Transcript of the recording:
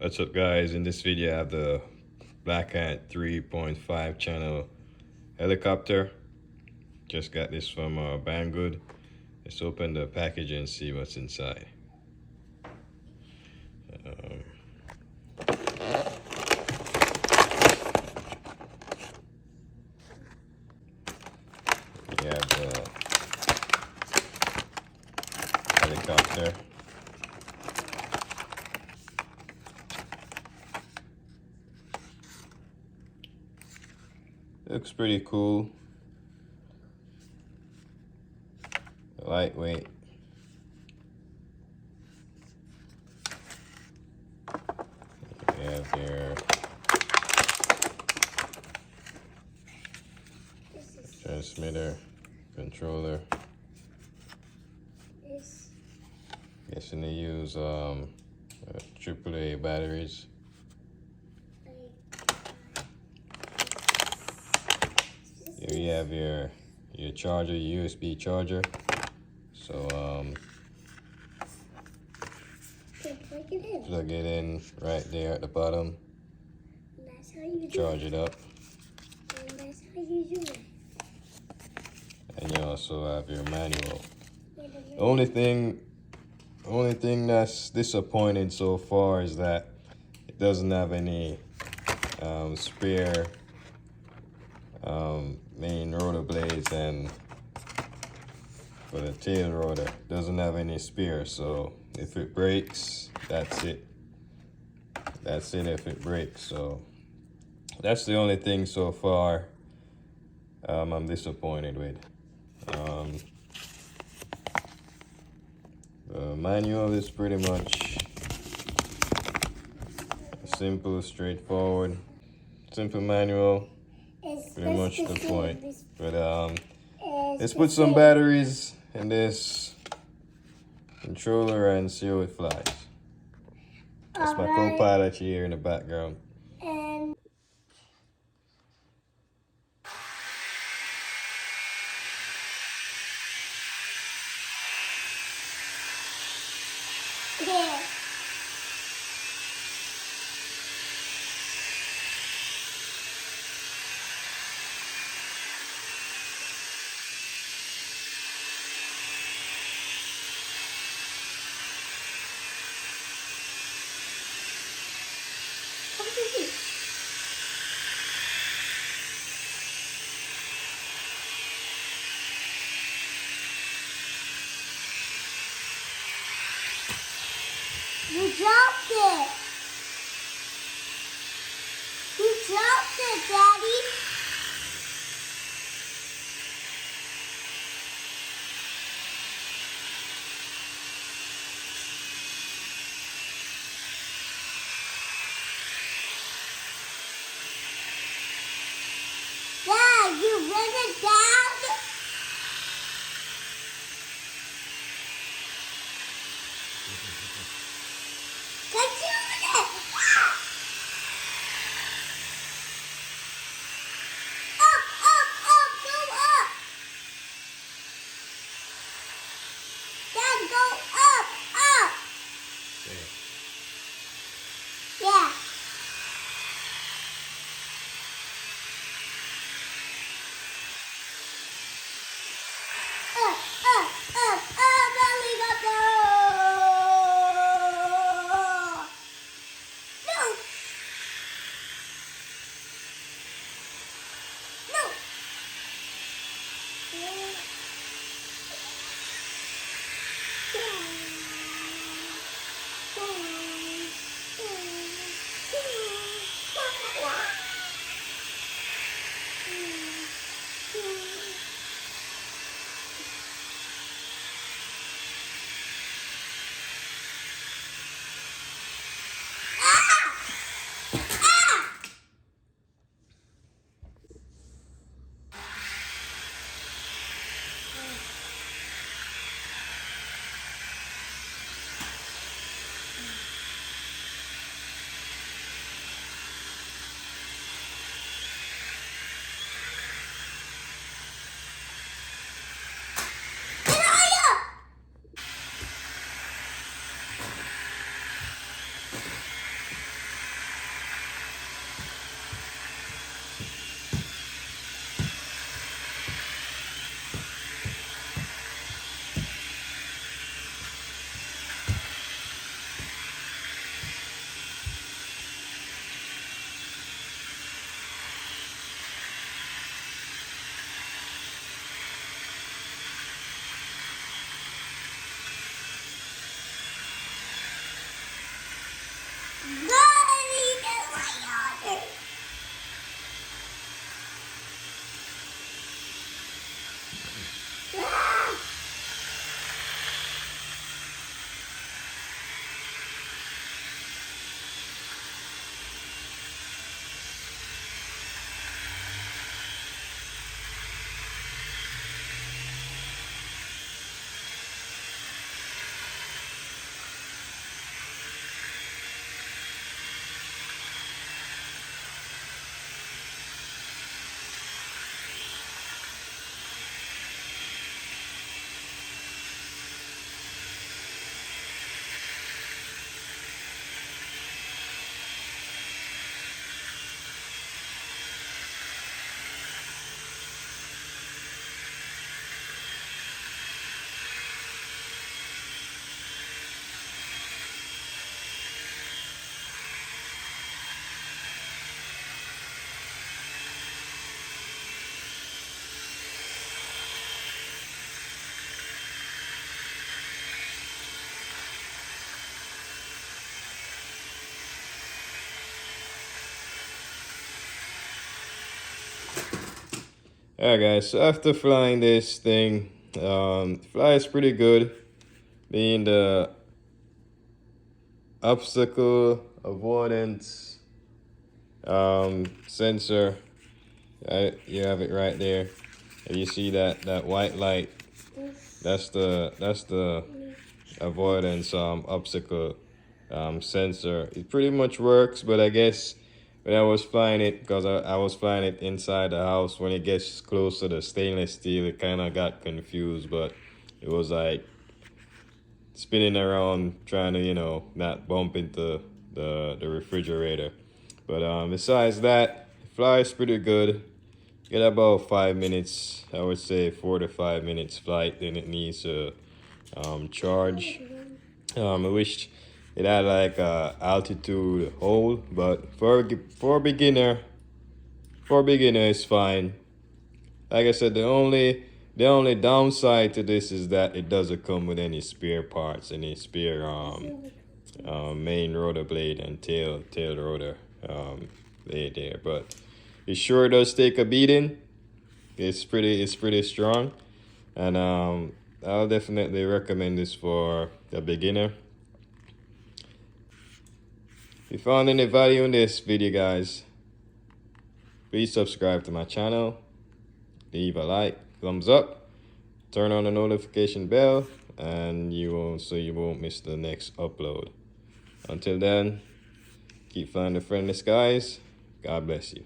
What's up, guys? In this video I have the Black Ant 3.5 channel helicopter. Just got this from Banggood. Let's open the package and see what's inside. We have the helicopter. Looks pretty cool. Lightweight. You have your transmitter, controller. Guessing they use AAA batteries. Here you have your charger, your USB charger. So plug it in right there at the bottom. That's how you charge it up. And that's how you do it. And you also have your manual. The only thing that's disappointing so far is that it doesn't have any spare main rotor blades, and for the tail rotor doesn't have any spare. So if it breaks, that's it. That's it if it breaks. So that's the only thing so far I'm disappointed with. The manual is pretty much simple, straightforward. Simple manual, pretty much the point. But let's put some batteries in this controller and see how it flies. That's my co-pilot here in the background. And yeah. You dropped it. You dropped it, Daddy. Dad, you bring it down. Get you in it. Up, go up. Dad, go up. Yeah. Helicopter. Alright guys, so after flying this thing, flies pretty good. Being the obstacle avoidance sensor, you have it right there. And you see that white light, that's the avoidance obstacle sensor. It pretty much works, but I guess when I was flying it, because I was flying it inside the house, when it gets close to the stainless steel, it kind of got confused, but it was like spinning around trying to, you know, not bump into the refrigerator. But besides that, it flies pretty good. Get about 5 minutes, I would say 4 to 5 minutes flight, then it needs to charge. I wish it had like a altitude hold, but for beginner, it's fine. Like I said, the only downside to this is that it doesn't come with any spare parts, any spare main rotor blade and tail rotor blade there. But it sure does take a beating. It's pretty strong, and I'll definitely recommend this for a beginner. If you found any value in this video, guys, please subscribe to my channel, leave a like, thumbs up, turn on the notification bell, and you won't miss the next upload. Until then, keep flying the friendly skies. God bless you.